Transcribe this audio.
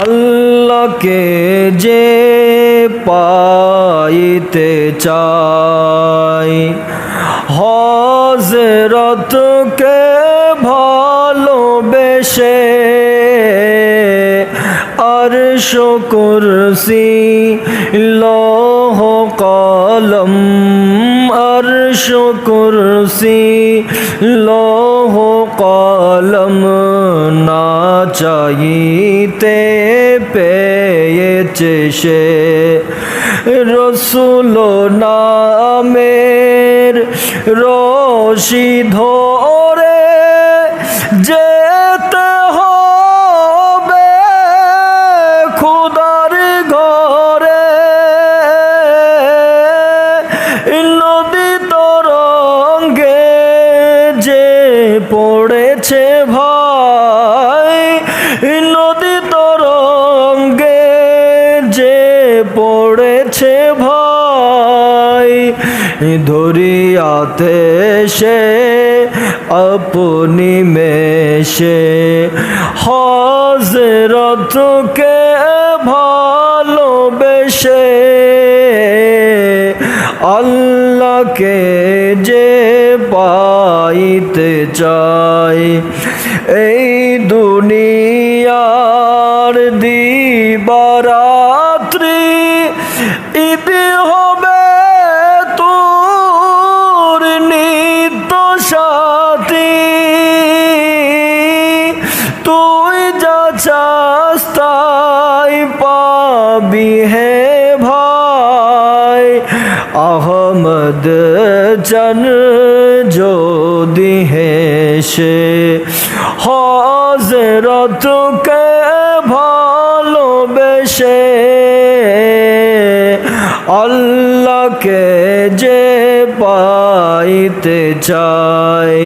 আল্লাহকে যে পাইতে চাই, হযরতকে ভালোবেসে আরশ কুরসি লৌহ কলম, আরশ কুরসি লৌহ কলম না চাইতে পেয়েছে সে। রসুল নামের রশি ধরে যেতে হবে খোদার ঘরে। নদী তরঙ্গে যে পড়েছে ভাই, নদী তরঙ্গে যে পড়েছে ভাই, দরিয়াতে সে আপনি মেশে হযরতকে ভালোবেসে আল্লাহকে যে পাইতে চাই। এই দুনিয়ার দিবারাত্রি ঈদ হবে তোর নিত্য সাথী। তুই যা চাস তাই পাবি হে ভাই। আহমদ জান যদি হেসে হযরতকে ভালোবেসে আল্লাহকে যে পাইতে চায়।